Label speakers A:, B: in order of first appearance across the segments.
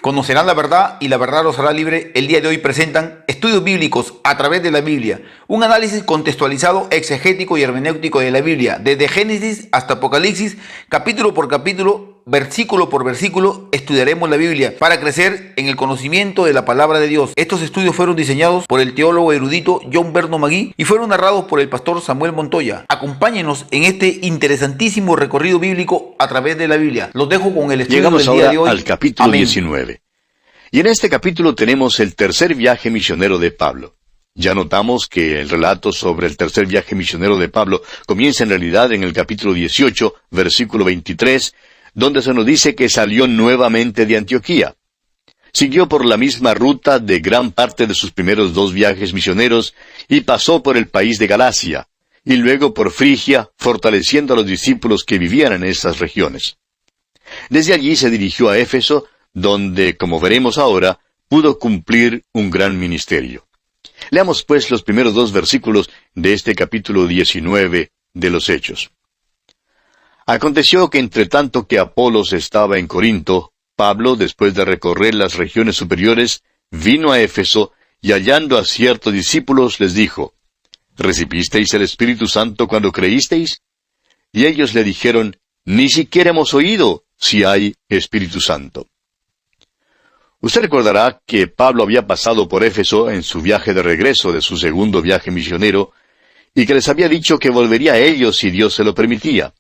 A: Conocerán la verdad y la verdad los hará libre. El día de hoy presentan estudios bíblicos a través de la Biblia, un análisis contextualizado, exegético y hermenéutico de la Biblia, desde Génesis hasta Apocalipsis, capítulo por capítulo, versículo por versículo, estudiaremos la Biblia para crecer en el conocimiento de la palabra de Dios. Estos estudios fueron diseñados por el teólogo erudito John Berno Magui y fueron narrados por el pastor Samuel Montoya. Acompáñenos en este interesantísimo recorrido bíblico a través de la Biblia. Los dejo con el estudio
B: Llegamos
A: del día
B: ahora
A: de hoy.
B: al capítulo
A: Amén.
B: 19. Y en este capítulo tenemos el tercer viaje misionero de Pablo. Ya notamos que el relato sobre el tercer viaje misionero de Pablo comienza en realidad en el capítulo 18, versículo 23, donde se nos dice que salió nuevamente de Antioquía. Siguió por la misma ruta de gran parte de sus primeros dos viajes misioneros y pasó por el país de Galacia, y luego por Frigia, fortaleciendo a los discípulos que vivían en esas regiones. Desde allí se dirigió a Éfeso, donde, como veremos ahora, pudo cumplir un gran ministerio. Leamos pues los primeros dos versículos de este capítulo 19 de los Hechos. Aconteció que entre tanto que Apolos estaba en Corinto, Pablo, después de recorrer las regiones superiores, vino a Éfeso, y hallando a ciertos discípulos les dijo, ¿recibisteis el Espíritu Santo cuando creísteis? Y ellos le dijeron, ni siquiera hemos oído si hay Espíritu Santo. Usted recordará que Pablo había pasado por Éfeso en su viaje de regreso de su segundo viaje misionero, y que les había dicho que volvería a ellos si Dios se lo permitía.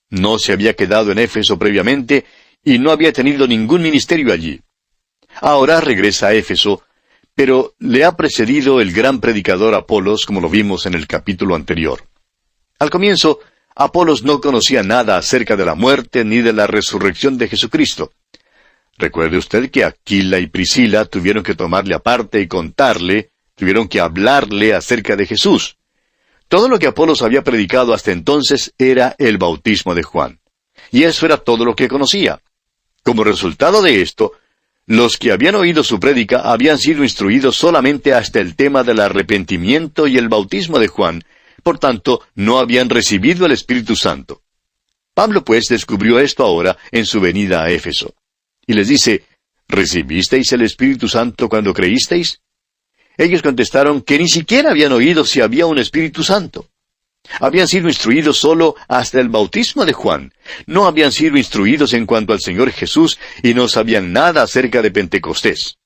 B: No se había quedado en Éfeso previamente, y no había tenido ningún ministerio allí. Ahora regresa a Éfeso, pero le ha precedido el gran predicador Apolos, como lo vimos en el capítulo anterior. Al comienzo, Apolos no conocía nada acerca de la muerte ni de la resurrección de Jesucristo. Recuerde usted que Aquila y Priscila tuvieron que tomarle aparte y contarle, tuvieron que hablarle acerca de Jesús. Todo lo que Apolos había predicado hasta entonces era el bautismo de Juan. Y eso era todo lo que conocía. Como resultado de esto, los que habían oído su prédica habían sido instruidos solamente hasta el tema del arrepentimiento y el bautismo de Juan, por tanto, no habían recibido el Espíritu Santo. Pablo, pues, descubrió esto ahora en su venida a Éfeso. Y les dice, ¿recibisteis el Espíritu Santo cuando creísteis? Ellos contestaron que ni siquiera habían oído si había un Espíritu Santo. Habían sido instruidos solo hasta el bautismo de Juan. No habían sido instruidos en cuanto al Señor Jesús y no sabían nada acerca de Pentecostés.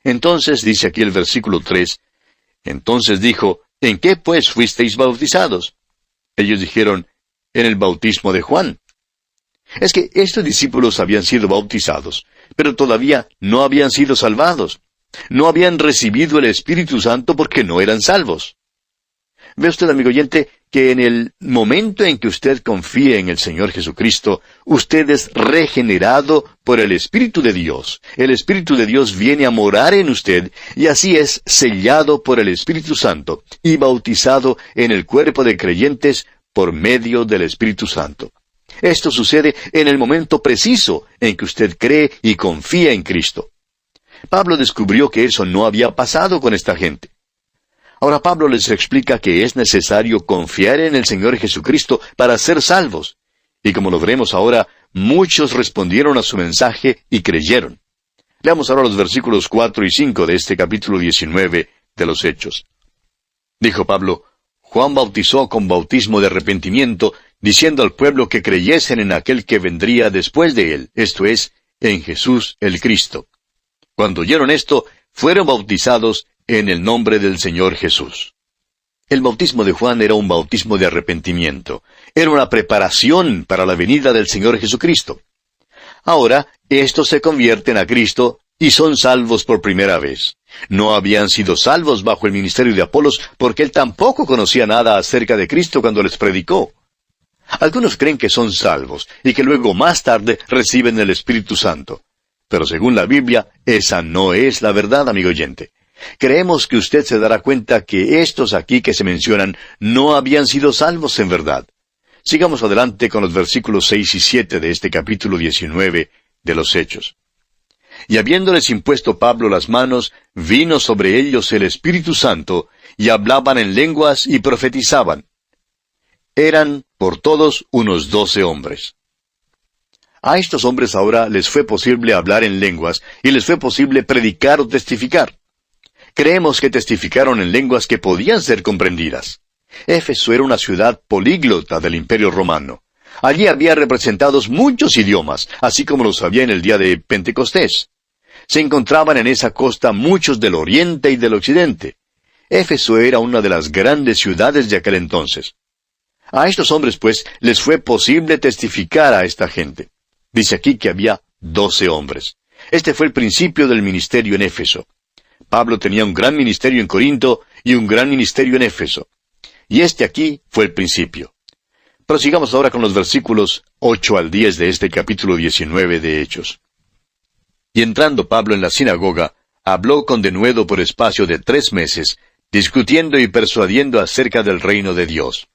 B: Entonces, dice aquí el versículo 3, entonces dijo, ¿en qué pues fuisteis bautizados? Ellos dijeron, en el bautismo de Juan. Es que estos discípulos habían sido bautizados, pero todavía no habían sido salvados. No habían recibido el Espíritu Santo porque no eran salvos. Ve usted, amigo oyente, que en el momento en que usted confíe en el Señor Jesucristo, usted es regenerado por el Espíritu de Dios. El Espíritu de Dios viene a morar en usted, y así es sellado por el Espíritu Santo, y bautizado en el cuerpo de creyentes por medio del Espíritu Santo. Esto sucede en el momento preciso en que usted cree y confía en Cristo. Pablo descubrió que eso no había pasado con esta gente. Ahora Pablo les explica que es necesario confiar en el Señor Jesucristo para ser salvos. Y como lo veremos ahora, muchos respondieron a su mensaje y creyeron. Leamos ahora los versículos 4 y 5 de este capítulo 19 de los Hechos. Dijo Pablo, Juan bautizó con bautismo de arrepentimiento, diciendo al pueblo que creyesen en aquel que vendría después de él, esto es, en Jesús el Cristo. Cuando oyeron esto, fueron bautizados en el nombre del Señor Jesús. El bautismo de Juan era un bautismo de arrepentimiento. Era una preparación para la venida del Señor Jesucristo. Ahora, estos se convierten a Cristo y son salvos por primera vez. No habían sido salvos bajo el ministerio de Apolos porque él tampoco conocía nada acerca de Cristo cuando les predicó. Algunos creen que son salvos y que luego más tarde reciben el Espíritu Santo. Pero según la Biblia, esa no es la verdad, amigo oyente. Creemos que usted se dará cuenta que estos aquí que se mencionan no habían sido salvos en verdad. Sigamos adelante con los versículos 6 y 7 de este capítulo 19 de los Hechos. Y habiéndoles impuesto Pablo las manos, vino sobre ellos el Espíritu Santo, y hablaban en lenguas y profetizaban. Eran, por todos, unos 12 hombres. A estos hombres ahora les fue posible hablar en lenguas y les fue posible predicar o testificar. Creemos que testificaron en lenguas que podían ser comprendidas. Éfeso era una ciudad políglota del Imperio Romano. Allí había representados muchos idiomas, así como los había en el día de Pentecostés. Se encontraban en esa costa muchos del oriente y del occidente. Éfeso era una de las grandes ciudades de aquel entonces. A estos hombres, pues, les fue posible testificar a esta gente. Dice aquí que había 12 hombres. Este fue el principio del ministerio en Éfeso. Pablo tenía un gran ministerio en Corinto y un gran ministerio en Éfeso. Y este aquí fue el principio. Prosigamos ahora con los versículos 8 al 10 de este capítulo 19 de Hechos. Y entrando Pablo en la sinagoga, habló con denuedo por espacio de 3 meses, discutiendo y persuadiendo acerca del reino de Dios.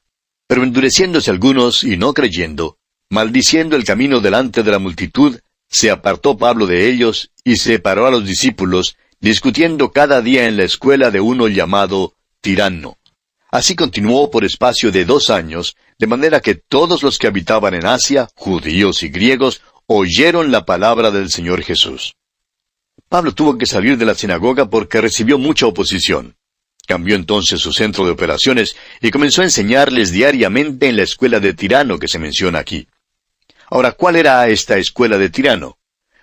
B: Pero endureciéndose algunos y no creyendo, maldiciendo el camino delante de la multitud, se apartó Pablo de ellos y separó a los discípulos, discutiendo cada día en la escuela de uno llamado Tiranno. Así continuó por espacio de 2 años, de manera que todos los que habitaban en Asia, judíos y griegos, oyeron la palabra del Señor Jesús. Pablo tuvo que salir de la sinagoga porque recibió mucha oposición. Cambió entonces su centro de operaciones y comenzó a enseñarles diariamente en la escuela de Tiranno que se menciona aquí. Ahora, ¿cuál era esta escuela de Tiranno?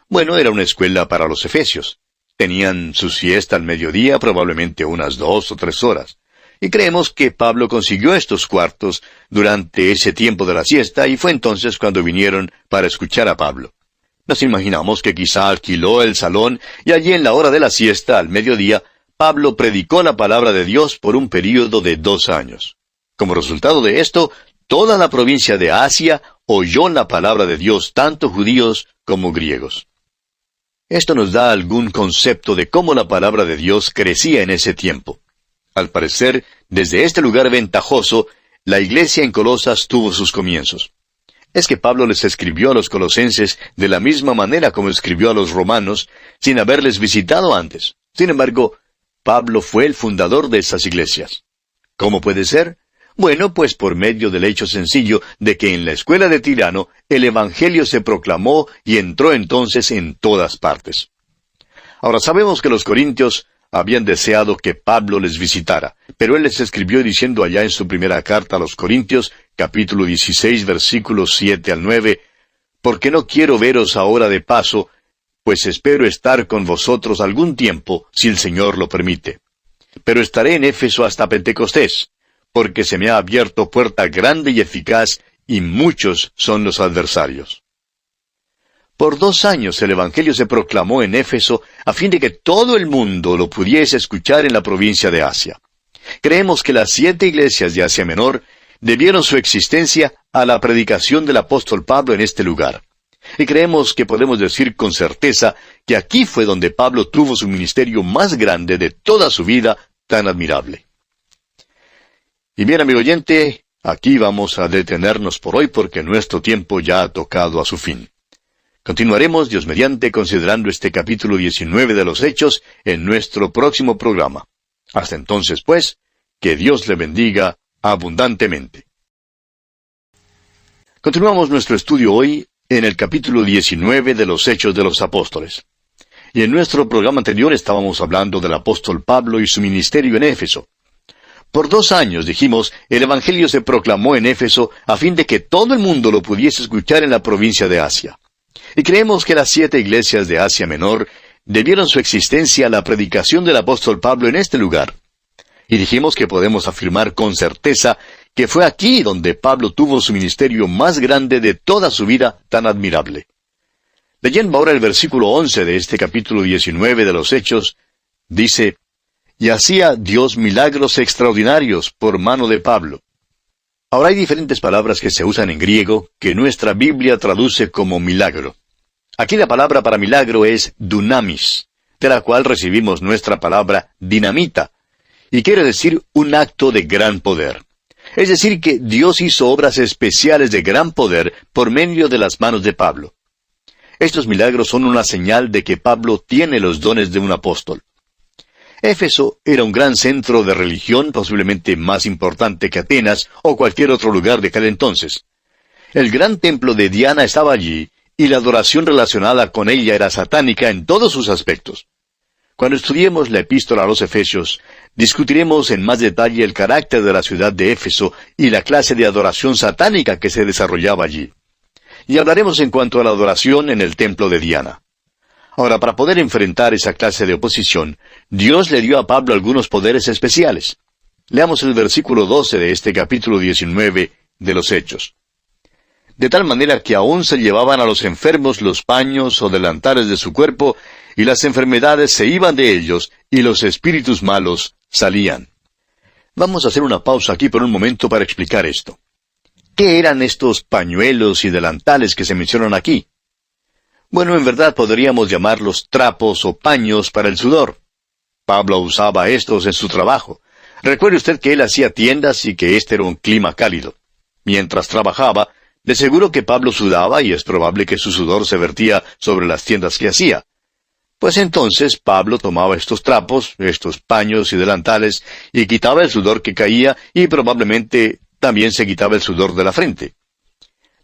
B: Bueno, era una escuela para los efesios. Tenían su siesta al mediodía, probablemente unas 2 o 3 horas. Y creemos que Pablo consiguió estos cuartos durante ese tiempo de la siesta y fue entonces cuando vinieron para escuchar a Pablo. Nos imaginamos que quizá alquiló el salón y allí en la hora de la siesta, al mediodía, Pablo predicó la palabra de Dios por un período de 2 años. Como resultado de esto, toda la provincia de Asia oyó la palabra de Dios, tanto judíos como griegos. Esto nos da algún concepto de cómo la palabra de Dios crecía en ese tiempo. Al parecer, desde este lugar ventajoso, la iglesia en Colosas tuvo sus comienzos. Es que Pablo les escribió a los colosenses de la misma manera como escribió a los romanos, sin haberles visitado antes. Sin embargo, Pablo fue el fundador de esas iglesias. ¿Cómo puede ser? Bueno, pues por medio del hecho sencillo de que en la escuela de Tiranno el Evangelio se proclamó y entró entonces en todas partes. Ahora sabemos que los corintios habían deseado que Pablo les visitara, pero él les escribió diciendo allá en su primera carta a los Corintios, capítulo 16, versículos 7 al 9, «Porque no quiero veros ahora de paso, pues espero estar con vosotros algún tiempo, si el Señor lo permite. Pero estaré en Éfeso hasta Pentecostés, porque se me ha abierto puerta grande y eficaz, y muchos son los adversarios». Por 2 años el Evangelio se proclamó en Éfeso a fin de que todo el mundo lo pudiese escuchar en la provincia de Asia. Creemos que las 7 iglesias de Asia Menor debieron su existencia a la predicación del apóstol Pablo en este lugar. Y creemos que podemos decir con certeza que aquí fue donde Pablo tuvo su ministerio más grande de toda su vida tan admirable. Y bien, amigo oyente, aquí vamos a detenernos por hoy porque nuestro tiempo ya ha tocado a su fin. Continuaremos, Dios mediante, considerando este capítulo 19 de los Hechos en nuestro próximo programa. Hasta entonces, pues, que Dios le bendiga abundantemente. Continuamos nuestro estudio hoy en el capítulo 19 de los Hechos de los Apóstoles. Y en nuestro programa anterior estábamos hablando del apóstol Pablo y su ministerio en Éfeso. Por 2 años, dijimos, el Evangelio se proclamó en Éfeso a fin de que todo el mundo lo pudiese escuchar en la provincia de Asia. Y creemos que las 7 iglesias de Asia Menor debieron su existencia a la predicación del apóstol Pablo en este lugar. Y dijimos que podemos afirmar con certeza que fue aquí donde Pablo tuvo su ministerio más grande de toda su vida tan admirable. Leyendo ahora el versículo 11 de este capítulo 19 de los Hechos, dice, «Y hacía Dios milagros extraordinarios por mano de Pablo». Ahora hay diferentes palabras que se usan en griego que nuestra Biblia traduce como milagro. Aquí la palabra para milagro es dunamis, de la cual recibimos nuestra palabra dinamita, y quiere decir un acto de gran poder. Es decir, que Dios hizo obras especiales de gran poder por medio de las manos de Pablo. Estos milagros son una señal de que Pablo tiene los dones de un apóstol. Éfeso era un gran centro de religión, posiblemente más importante que Atenas o cualquier otro lugar de aquel entonces. El gran templo de Diana estaba allí, y la adoración relacionada con ella era satánica en todos sus aspectos. Cuando estudiemos la epístola a los Efesios, discutiremos en más detalle el carácter de la ciudad de Éfeso y la clase de adoración satánica que se desarrollaba allí. Y hablaremos en cuanto a la adoración en el templo de Diana. Ahora, para poder enfrentar esa clase de oposición, Dios le dio a Pablo algunos poderes especiales. Leamos el versículo 12 de este capítulo 19 de los Hechos. De tal manera que aún se llevaban a los enfermos los paños o delantales de su cuerpo, y las enfermedades se iban de ellos, y los espíritus malos salían. Vamos a hacer una pausa aquí por un momento para explicar esto. ¿Qué eran estos pañuelos y delantales que se mencionan aquí? Bueno, en verdad podríamos llamarlos trapos o paños para el sudor. Pablo usaba estos en su trabajo. Recuerde usted que él hacía tiendas y que este era un clima cálido. Mientras trabajaba, de seguro que Pablo sudaba y es probable que su sudor se vertía sobre las tiendas que hacía. Pues entonces Pablo tomaba estos trapos, estos paños y delantales, y quitaba el sudor que caía y probablemente también se quitaba el sudor de la frente.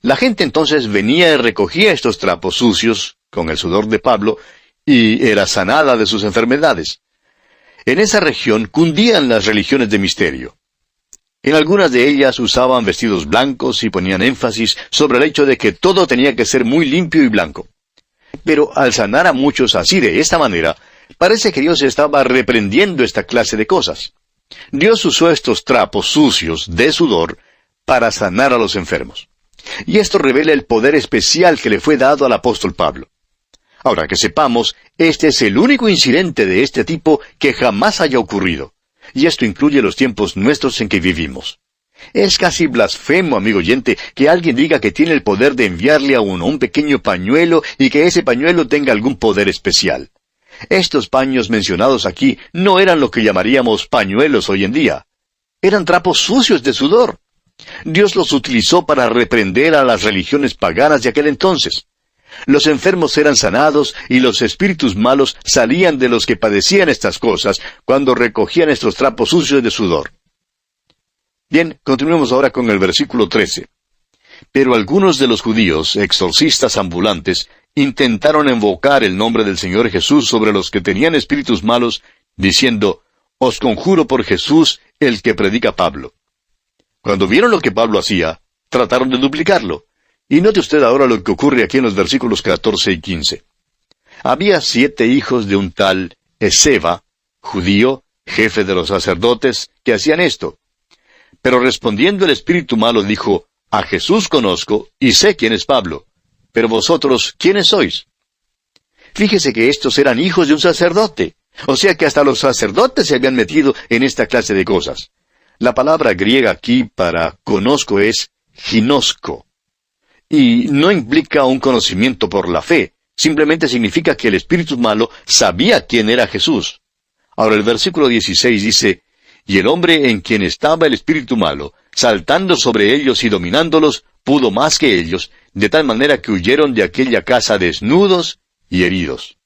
B: La gente entonces venía y recogía estos trapos sucios con el sudor de Pablo y era sanada de sus enfermedades. En esa región cundían las religiones de misterio. En algunas de ellas usaban vestidos blancos y ponían énfasis sobre el hecho de que todo tenía que ser muy limpio y blanco. Pero al sanar a muchos así de esta manera, parece que Dios estaba reprendiendo esta clase de cosas. Dios usó estos trapos sucios de sudor para sanar a los enfermos. Y esto revela el poder especial que le fue dado al apóstol Pablo. Ahora que sepamos, este es el único incidente de este tipo que jamás haya ocurrido. Y esto incluye los tiempos nuestros en que vivimos. Es casi blasfemo, amigo oyente, que alguien diga que tiene el poder de enviarle a uno un pequeño pañuelo y que ese pañuelo tenga algún poder especial. Estos paños mencionados aquí no eran lo que llamaríamos pañuelos hoy en día. Eran trapos sucios de sudor. Dios los utilizó para reprender a las religiones paganas de aquel entonces. Los enfermos eran sanados y los espíritus malos salían de los que padecían estas cosas cuando recogían estos trapos sucios de sudor. Bien, continuemos ahora con el versículo 13. Pero algunos de los judíos, exorcistas ambulantes, intentaron invocar el nombre del Señor Jesús sobre los que tenían espíritus malos, diciendo, «Os conjuro por Jesús, el que predica Pablo». Cuando vieron lo que Pablo hacía, trataron de duplicarlo. Y note usted ahora lo que ocurre aquí en los versículos 14 y 15. Había 7 hijos de un tal Esceva, judío, jefe de los sacerdotes, que hacían esto. Pero respondiendo el espíritu malo dijo, «A Jesús conozco, y sé quién es Pablo. Pero vosotros, ¿quiénes sois?» Fíjese que estos eran hijos de un sacerdote. O sea que hasta los sacerdotes se habían metido en esta clase de cosas. La palabra griega aquí para conozco es ginosko. Y no implica un conocimiento por la fe. Simplemente significa que el espíritu malo sabía quién era Jesús. Ahora el versículo 16 dice, «Y el hombre en quien estaba el espíritu malo, saltando sobre ellos y dominándolos, pudo más que ellos, de tal manera que huyeron de aquella casa desnudos y heridos».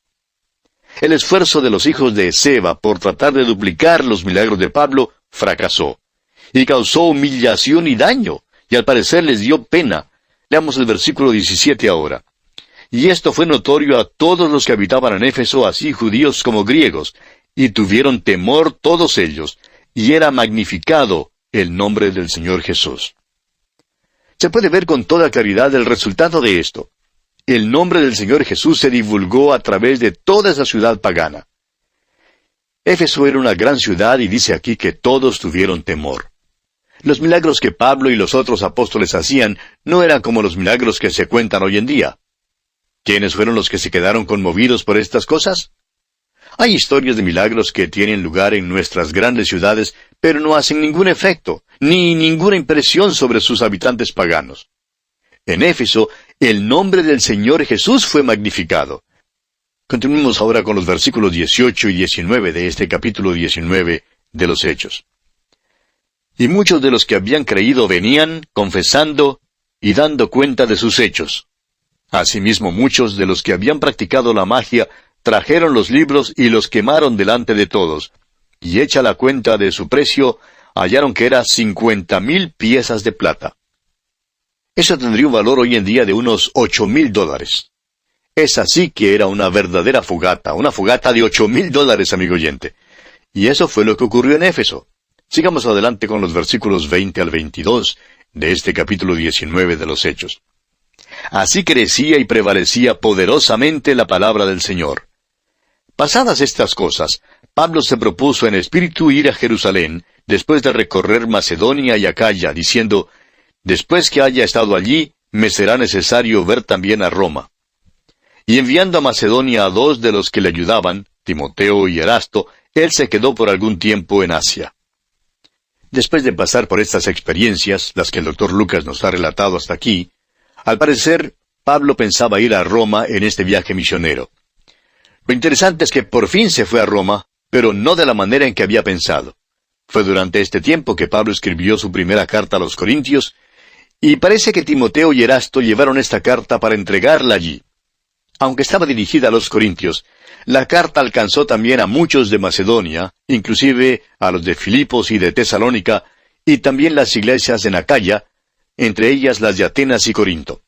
B: El esfuerzo de los hijos de Esceva por tratar de duplicar los milagros de Pablo fracasó, y causó humillación y daño, y al parecer les dio pena. Leamos el versículo 17 ahora. «Y esto fue notorio a todos los que habitaban en Éfeso, así judíos como griegos, y tuvieron temor todos ellos, y era magnificado el nombre del Señor Jesús». Se puede ver con toda claridad el resultado de esto. El nombre del Señor Jesús se divulgó a través de toda esa ciudad pagana. Éfeso era una gran ciudad y dice aquí que todos tuvieron temor. Los milagros que Pablo y los otros apóstoles hacían no eran como los milagros que se cuentan hoy en día. ¿Quiénes fueron los que se quedaron conmovidos por estas cosas? Hay historias de milagros que tienen lugar en nuestras grandes ciudades, pero no hacen ningún efecto, ni ninguna impresión sobre sus habitantes paganos. En Éfeso, el nombre del Señor Jesús fue magnificado. Continuemos ahora con los versículos 18 y 19 de este capítulo 19 de los Hechos. «Y muchos de los que habían creído venían, confesando y dando cuenta de sus hechos. Asimismo, muchos de los que habían practicado la magia trajeron los libros y los quemaron delante de todos, y hecha la cuenta de su precio, hallaron que era 50,000 piezas de plata». Eso tendría un valor hoy en día de unos $8,000. Es así que era una verdadera fogata, una fogata de $8,000, amigo oyente. Y eso fue lo que ocurrió en Éfeso. Sigamos adelante con los versículos 20 al 22 de este capítulo 19 de los Hechos. Así crecía y prevalecía poderosamente la palabra del Señor. Pasadas estas cosas, Pablo se propuso en espíritu ir a Jerusalén, después de recorrer Macedonia y Acaya, diciendo, después que haya estado allí, me será necesario ver también a Roma. Y enviando a Macedonia a 2 de los que le ayudaban, Timoteo y Erasto, él se quedó por algún tiempo en Asia. Después de pasar por estas experiencias, las que el Dr. Lucas nos ha relatado hasta aquí, al parecer, Pablo pensaba ir a Roma en este viaje misionero. Lo interesante es que por fin se fue a Roma, pero no de la manera en que había pensado. Fue durante este tiempo que Pablo escribió su primera carta a los Corintios, y parece que Timoteo y Erasto llevaron esta carta para entregarla allí. Aunque estaba dirigida a los Corintios, la carta alcanzó también a muchos de Macedonia, inclusive a los de Filipos y de Tesalónica, y también las iglesias en Acaya, entre ellas las de Atenas y Corinto.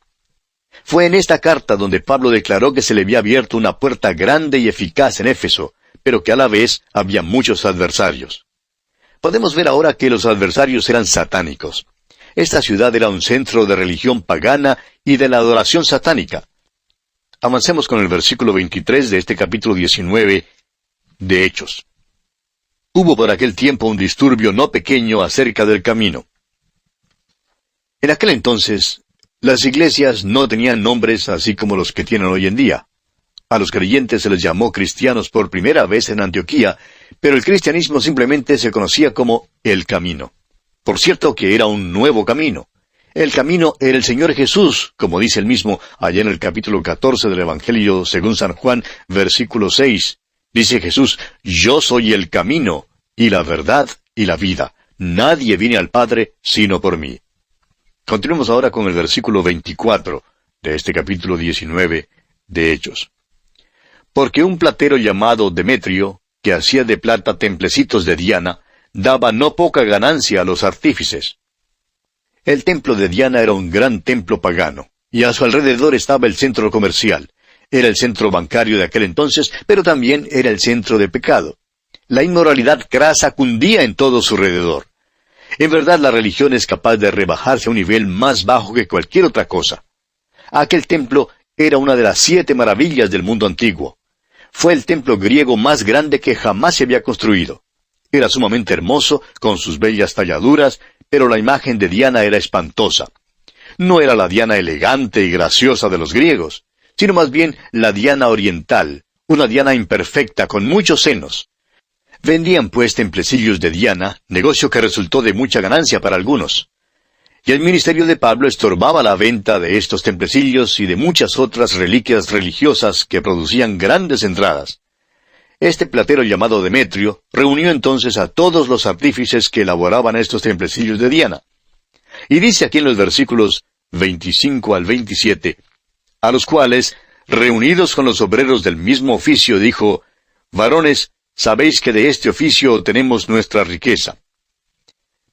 B: Fue en esta carta donde Pablo declaró que se le había abierto una puerta grande y eficaz en Éfeso, pero que a la vez había muchos adversarios. Podemos ver ahora que los adversarios eran satánicos. Esta ciudad era un centro de religión pagana y de la adoración satánica. Avancemos con el versículo 23 de este capítulo 19 de Hechos. Hubo por aquel tiempo un disturbio no pequeño acerca del camino. En aquel entonces, las iglesias no tenían nombres así como los que tienen hoy en día. A los creyentes se les llamó cristianos por primera vez en Antioquía, pero el cristianismo simplemente se conocía como el camino. Por cierto que era un nuevo camino. El camino era el Señor Jesús, como dice él mismo allá en el capítulo 14 del Evangelio según San Juan, versículo 6. Dice Jesús, yo soy el camino, y la verdad, y la vida. Nadie viene al Padre sino por mí. Continuemos ahora con el versículo 24 de este capítulo 19 de Hechos. Porque un platero llamado Demetrio, que hacía de plata templecitos de Diana, daba no poca ganancia a los artífices. El templo de Diana era un gran templo pagano, y a su alrededor estaba el centro comercial. Era el centro bancario de aquel entonces, pero también era el centro de pecado. La inmoralidad crasa cundía en todo su alrededor. En verdad, la religión es capaz de rebajarse a un nivel más bajo que cualquier otra cosa. Aquel templo era una de las 7 maravillas del mundo antiguo. Fue el templo griego más grande que jamás se había construido. Era sumamente hermoso, con sus bellas talladuras, pero la imagen de Diana era espantosa. No era la Diana elegante y graciosa de los griegos, sino más bien la Diana oriental, una Diana imperfecta con muchos senos. Vendían pues templecillos de Diana, negocio que resultó de mucha ganancia para algunos. Y el ministerio de Pablo estorbaba la venta de estos templecillos y de muchas otras reliquias religiosas que producían grandes entradas. Este platero llamado Demetrio reunió entonces a todos los artífices que elaboraban estos templecillos de Diana. Y dice aquí en los versículos 25 al 27, a los cuales, reunidos con los obreros del mismo oficio, dijo, varones, sabéis que de este oficio tenemos nuestra riqueza.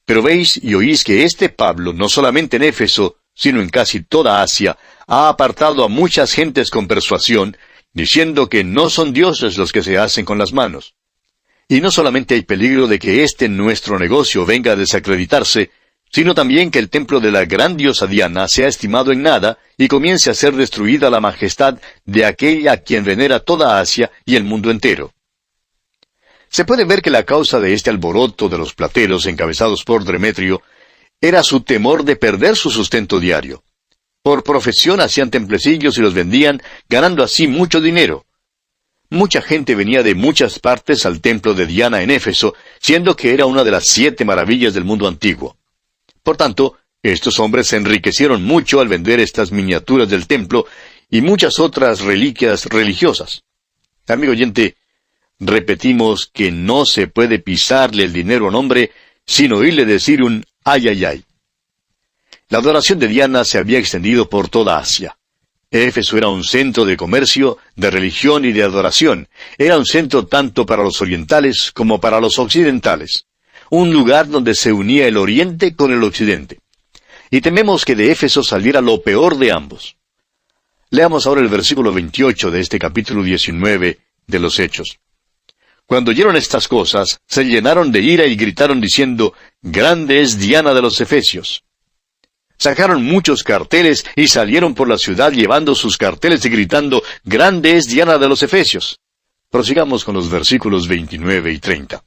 B: Pero veis y oís que este Pablo, no solamente en Éfeso, sino en casi toda Asia, ha apartado a muchas gentes con persuasión, diciendo que no son dioses los que se hacen con las manos. Y no solamente hay peligro de que nuestro negocio venga a desacreditarse, sino también que el templo de la gran diosa Diana sea estimado en nada y comience a ser destruida la majestad de aquella a quien venera toda Asia y el mundo entero. Se puede ver que la causa de este alboroto de los plateros encabezados por Demetrio era su temor de perder su sustento diario. Por profesión hacían templecillos y los vendían, ganando así mucho dinero. Mucha gente venía de muchas partes al templo de Diana en Éfeso, siendo que era una de las 7 maravillas del mundo antiguo. Por tanto, estos hombres se enriquecieron mucho al vender estas miniaturas del templo y muchas otras reliquias religiosas. Amigo oyente, repetimos que no se puede pisarle el dinero a un hombre sin oírle decir un ay, ay, ay. La adoración de Diana se había extendido por toda Asia. Éfeso era un centro de comercio, de religión y de adoración. Era un centro tanto para los orientales como para los occidentales. Un lugar donde se unía el oriente con el occidente. y tememos que de Éfeso saliera lo peor de ambos. Leamos ahora el versículo 28 de este capítulo 19 de los Hechos. Cuando oyeron estas cosas, se llenaron de ira y gritaron diciendo, «Grande es Diana de los Efesios». Sacaron muchos carteles y salieron por la ciudad llevando sus carteles y gritando, «Grande es Diana de los Efesios». Prosigamos con los versículos 29 y 30.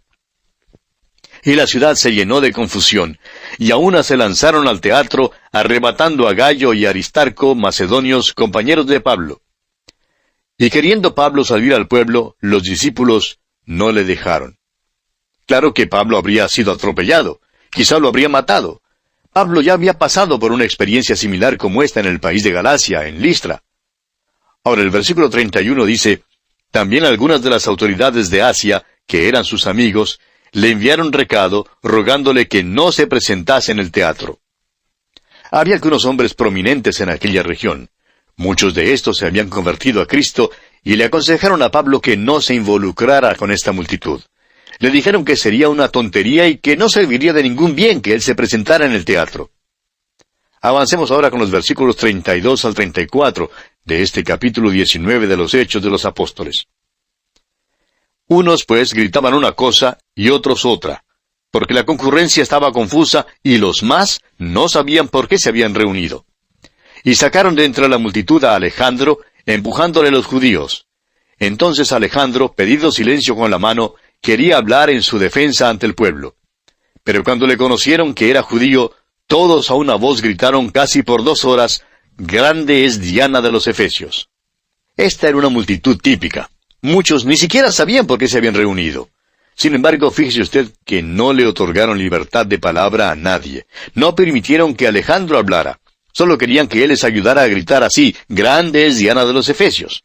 B: Y la ciudad se llenó de confusión, y a una se lanzaron al teatro, arrebatando a Gayo y Aristarco, macedonios, compañeros de Pablo. Y queriendo Pablo salir al pueblo, los discípulos no le dejaron. Claro que Pablo habría sido atropellado, quizá lo habría matado. Pablo ya había pasado por una experiencia similar como esta en el país de Galacia, en Listra. Ahora el versículo 31 dice, «También algunas de las autoridades de Asia, que eran sus amigos, le enviaron recado, rogándole que no se presentase en el teatro». Había algunos hombres prominentes en aquella región. Muchos de estos se habían convertido a Cristo y le aconsejaron a Pablo que no se involucrara con esta multitud. Le dijeron que sería una tontería y que no serviría de ningún bien que él se presentara en el teatro. Avancemos ahora con los versículos 32 al 34 de este capítulo 19 de los Hechos de los Apóstoles. Unos pues gritaban una cosa y otros otra, porque la concurrencia estaba confusa y los más no sabían por qué se habían reunido. Y sacaron de entre la multitud a Alejandro, empujándole los judíos. Entonces Alejandro, pedido silencio con la mano, quería hablar en su defensa ante el pueblo. Pero cuando le conocieron que era judío, todos a una voz gritaron casi por 2 horas, «Grande es Diana de los Efesios». Esta era una multitud típica. Muchos ni siquiera sabían por qué se habían reunido. Sin embargo, fíjese usted que no le otorgaron libertad de palabra a nadie. No permitieron que Alejandro hablara. Solo querían que él les ayudara a gritar así, «Grande es Diana de los Efesios».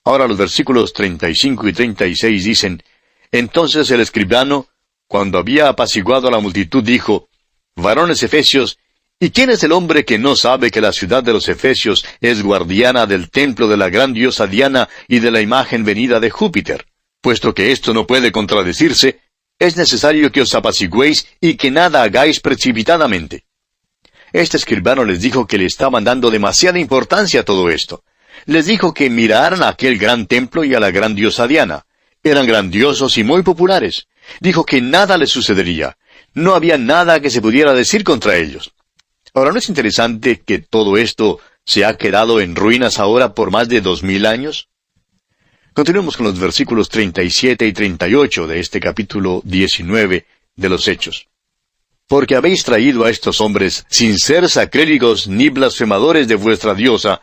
B: Ahora los versículos 35 y 36 dicen, «Entonces el escribano, cuando había apaciguado a la multitud, dijo, Varones efesios, ¿y quién es el hombre que no sabe que la ciudad de los Efesios es guardiana del templo de la gran diosa Diana y de la imagen venida de Júpiter? Puesto que esto no puede contradecirse, es necesario que os apaciguéis y que nada hagáis precipitadamente». Este escribano les dijo que le estaban dando demasiada importancia a todo esto. Les dijo que miraran a aquel gran templo y a la gran diosa Diana. Eran grandiosos y muy populares. Dijo que nada les sucedería. No había nada que se pudiera decir contra ellos. Ahora, ¿no es interesante que todo esto se ha quedado en ruinas ahora por más de 2000 años? Continuemos con los versículos 37 y 38 de este capítulo 19 de los Hechos. Porque habéis traído a estos hombres sin ser sacrílegos ni blasfemadores de vuestra diosa,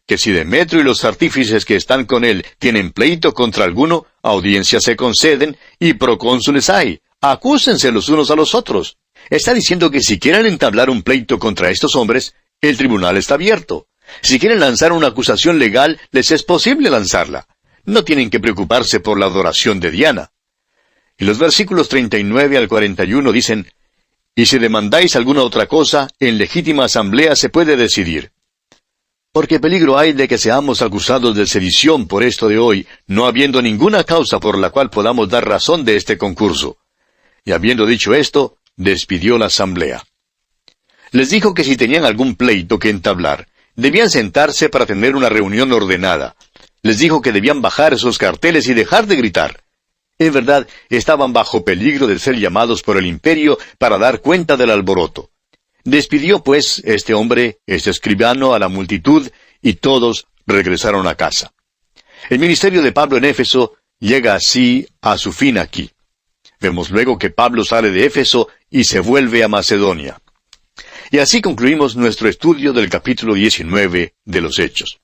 B: que si Demetrio y los artífices que están con él tienen pleito contra alguno, audiencias se conceden y procónsules hay. Acúsense los unos a los otros. Está diciendo que si quieren entablar un pleito contra estos hombres, el tribunal está abierto. Si quieren lanzar una acusación legal, les es posible lanzarla. No tienen que preocuparse por la adoración de Diana. Y los versículos 39 al 41 dicen, «Y si demandáis alguna otra cosa, en legítima asamblea se puede decidir. Porque peligro hay de que seamos acusados de sedición por esto de hoy, no habiendo ninguna causa por la cual podamos dar razón de este concurso». Y habiendo dicho esto, despidió la asamblea. Les dijo que si tenían algún pleito que entablar, debían sentarse para tener una reunión ordenada. Les dijo que debían bajar esos carteles y dejar de gritar. En verdad, estaban bajo peligro de ser llamados por el imperio para dar cuenta del alboroto. Despidió, pues, este hombre, este escribano, a la multitud, y todos regresaron a casa. El ministerio de Pablo en Éfeso llega así a su fin aquí. Vemos luego que Pablo sale de Éfeso y se vuelve a Macedonia. Y así concluimos nuestro estudio del capítulo 19 de los Hechos.